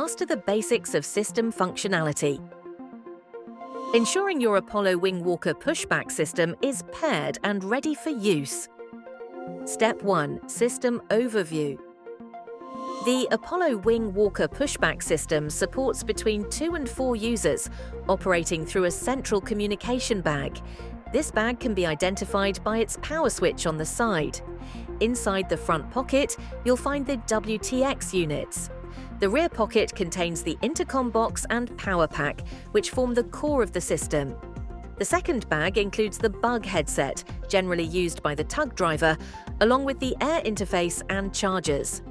master the basics of system functionality. Ensuring your Apollo Wing Walker Pushback system is paired and ready for use. Step 1. System Overview. The Apollo Wing Walker Pushback system supports between 2 and 4 users, operating through a central communication bag. This bag can be identified by its power switch on the side. Inside the front pocket, you'll find the WTX units. The rear pocket contains the intercom box and power pack, which form the core of the system. The second bag includes the bug headset, generally used by the tug driver, along with the air interface and chargers.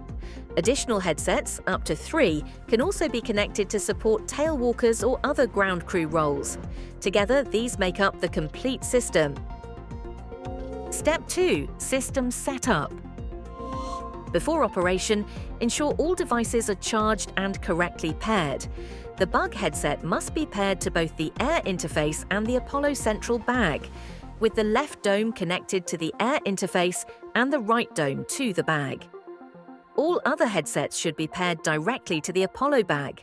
Additional headsets, up to 3, can also be connected to support tailwalkers or other ground crew roles. Together, these make up the complete system. Step 2. System Setup. Before operation, ensure all devices are charged and correctly paired. The bug headset must be paired to both the air interface and the Apollo Central bag, with the left dome connected to the air interface and the right dome to the bag. All other headsets should be paired directly to the Apollo bag.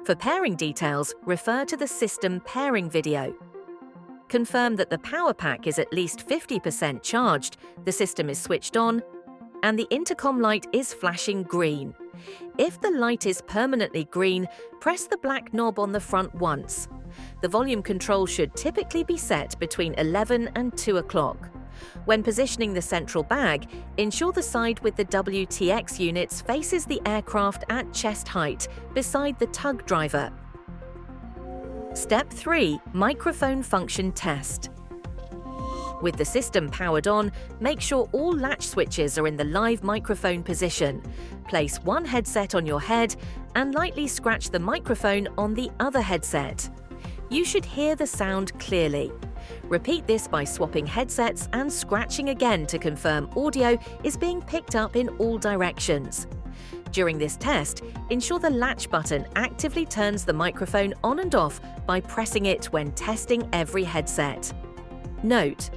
For pairing details, refer to the system pairing video. Confirm that the power pack is at least 50% charged, the system is switched on, and the intercom light is flashing green. If the light is permanently green, press the black knob on the front once. The volume control should typically be set between 11 and 2 o'clock. When positioning the central bag, ensure the side with the WTX units faces the aircraft at chest height, beside the tug driver. Step 3. Microphone Function Test. With the system powered on, make sure all latch switches are in the live microphone position. Place one headset on your head and lightly scratch the microphone on the other headset. You should hear the sound clearly. Repeat this by swapping headsets and scratching again to confirm audio is being picked up in all directions. During this test, ensure the latch button actively turns the microphone on and off by pressing it when testing every headset. Note: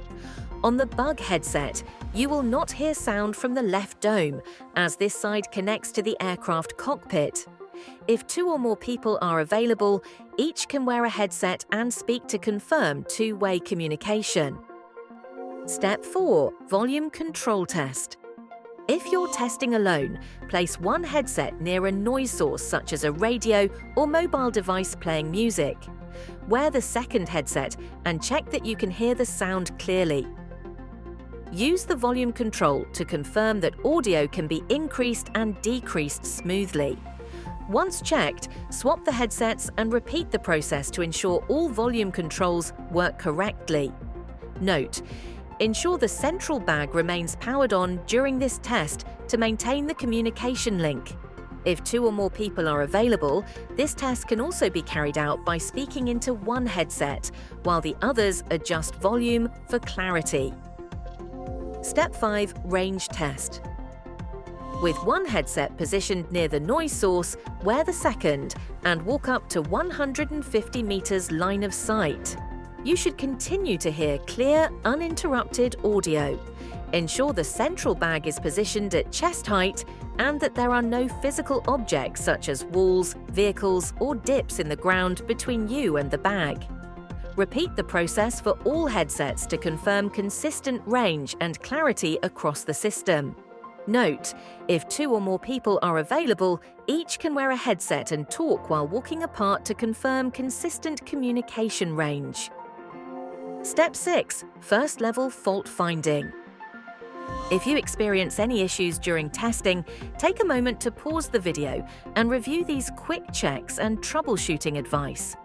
on the bug headset, you will not hear sound from the left dome, as this side connects to the aircraft cockpit. If 2 or more people are available, each can wear a headset and speak to confirm two-way communication. Step 4. Volume Control Test. If you're testing alone, place one headset near a noise source such as a radio or mobile device playing music. Wear the second headset and check that you can hear the sound clearly. Use the volume control to confirm that audio can be increased and decreased smoothly. Once checked, swap the headsets and repeat the process to ensure all volume controls work correctly. Note: ensure the central bag remains powered on during this test to maintain the communication link. If 2 or more people are available, this test can also be carried out by speaking into one headset, while the others adjust volume for clarity. Step 5. Range Test. With one headset positioned near the noise source, wear the second and walk up to 150 meters line of sight. You should continue to hear clear, uninterrupted audio. Ensure the central bag is positioned at chest height and that there are no physical objects such as walls, vehicles, or dips in the ground between you and the bag. Repeat the process for all headsets to confirm consistent range and clarity across the system. Note: if 2 or more people are available, each can wear a headset and talk while walking apart to confirm consistent communication range. Step 6. First level fault finding. If you experience any issues during testing, take a moment to pause the video and review these quick checks and troubleshooting advice.